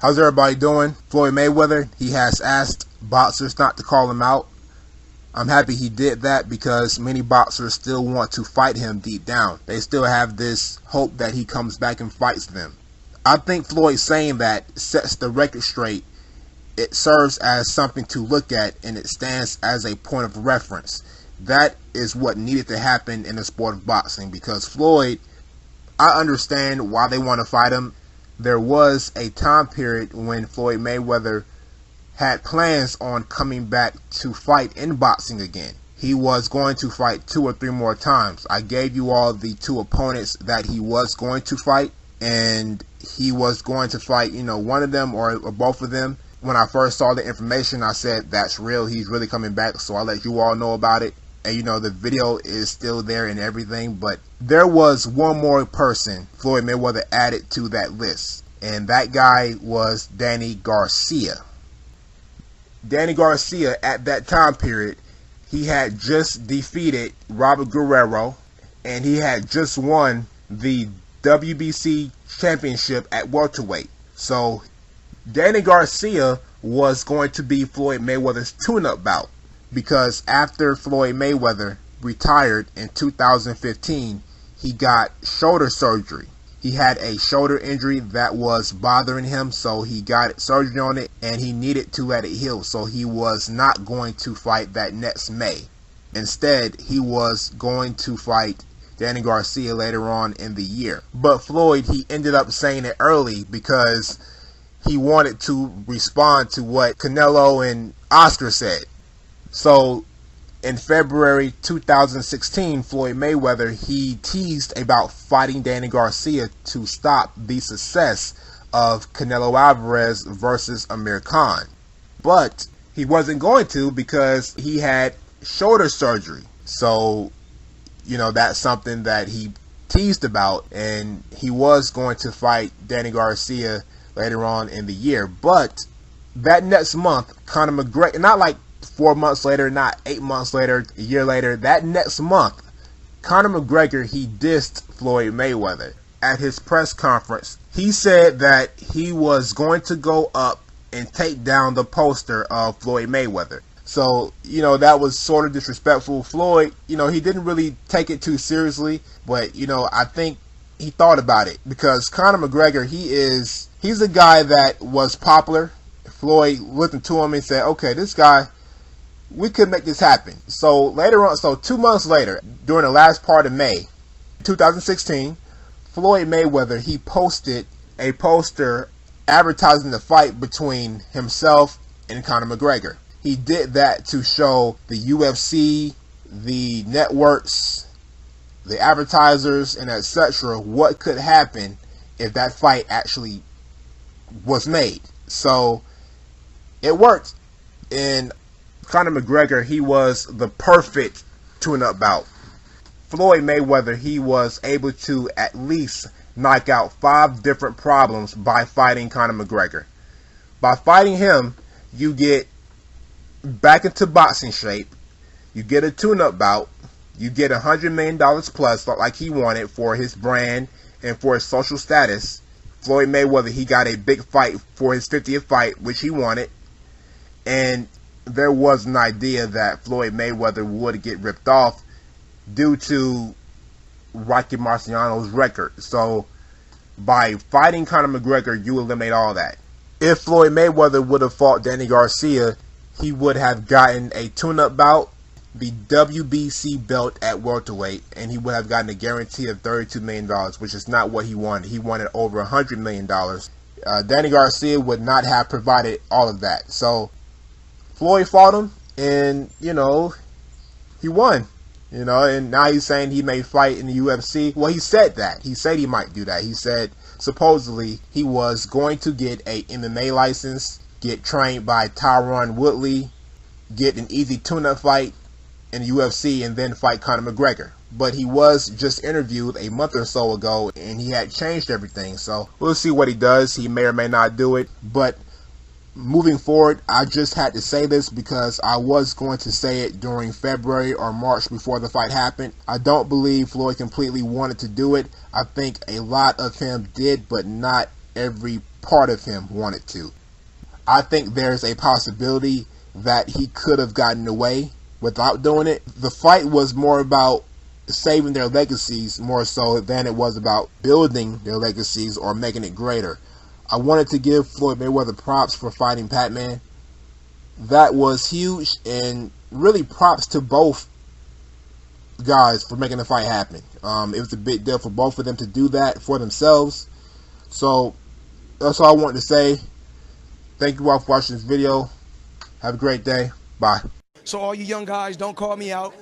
How's everybody doing? Floyd Mayweather, he has asked boxers not to call him out. I'm happy he did that because many boxers still want to fight him deep down. They still have this hope that he comes back and fights them. I think Floyd saying that sets the record straight. It serves as something to look at, and it stands as a point of reference. That is what needed to happen in the sport of boxing, because Floyd, I understand why they want to fight him. There was a time period when Floyd Mayweather had plans on coming back to fight in boxing again. He was going to fight 2 or 3 more times. I gave you all the 2 opponents that he was going to fight, and he was going to fight, one of them or both of them. When I first saw the information, I said, that's real. He's really coming back, so I'll let you all know about it. And the video is still there and everything, but there was one more person Floyd Mayweather added to that list, and that guy was Danny Garcia. Danny Garcia, at that time period, he had just defeated Robert Guerrero, and he had just won the WBC championship at welterweight. So Danny Garcia was going to be Floyd Mayweather's tune-up bout, because after Floyd Mayweather retired in 2015, he got shoulder surgery. He had a shoulder injury that was bothering him, so he got surgery on it, and he needed to let it heal. So he was not going to fight that next May. Instead, he was going to fight Danny Garcia later on in the year. But Floyd, he ended up saying it early because he wanted to respond to what Canelo and Oscar said. So in February 2016, Floyd Mayweather, he teased about fighting Danny Garcia to stop the success of Canelo Alvarez versus Amir Khan. But he wasn't going to, because he had shoulder surgery. So, that's something that he teased about, and he was going to fight Danny Garcia later on in the year. But that next month, Conor McGregor, not like 4 months later, not 8 months later, a year later, that next month, Conor McGregor, he dissed Floyd Mayweather at his press conference. He said that he was going to go up and take down the poster of Floyd Mayweather. So, that was sort of disrespectful. Floyd, he didn't really take it too seriously, but, I think he thought about it, because Conor McGregor, he's a guy that was popular. Floyd listened to him and said, okay, this guy, we could make this happen. So later on, 2 months later, during the last part of May 2016, Floyd Mayweather, he posted a poster advertising the fight between himself and Conor McGregor. He did that to show the UFC, the networks, the advertisers, and etc. what could happen if that fight actually was made. So it worked. And Conor McGregor, he was the perfect tune-up bout. Floyd Mayweather, he was able to at least knock out 5 different problems by fighting Conor McGregor. By fighting him, you get back into boxing shape, you get a tune-up bout, you get $100 million plus, like he wanted, for his brand and for his social status. Floyd Mayweather, he got a big fight for his 50th fight, which he wanted. And there was an idea that Floyd Mayweather would get ripped off due to Rocky Marciano's record. So by fighting Conor McGregor, you eliminate all that. If Floyd Mayweather would have fought Danny Garcia, he would have gotten a tune-up bout, the WBC belt at welterweight, and he would have gotten a guarantee of $32 million, which is not what he wanted. He wanted over $100 million. Danny Garcia would not have provided all of that. So Floyd fought him, and, he won. And now he's saying he may fight in the UFC. Well, he said that. He said he might do that. He said, supposedly, he was going to get a MMA license, get trained by Tyron Woodley, get an easy tune-up fight in the UFC, and then fight Conor McGregor. But he was just interviewed a month or so ago, and he had changed everything. So we'll see what he does. He may or may not do it. But moving forward, I just had to say this because I was going to say it during February or March before the fight happened. I don't believe Floyd completely wanted to do it. I think a lot of him did, but not every part of him wanted to. I think there's a possibility that he could have gotten away without doing it. The fight was more about saving their legacies more so than it was about building their legacies or making it greater. I wanted to give Floyd Mayweather props for fighting Pac-Man. That was huge, and really props to both guys for making the fight happen. It was a big deal for both of them to do that for themselves. So that's all I wanted to say. Thank you all for watching this video. Have a great day. Bye. So all you young guys, don't call me out.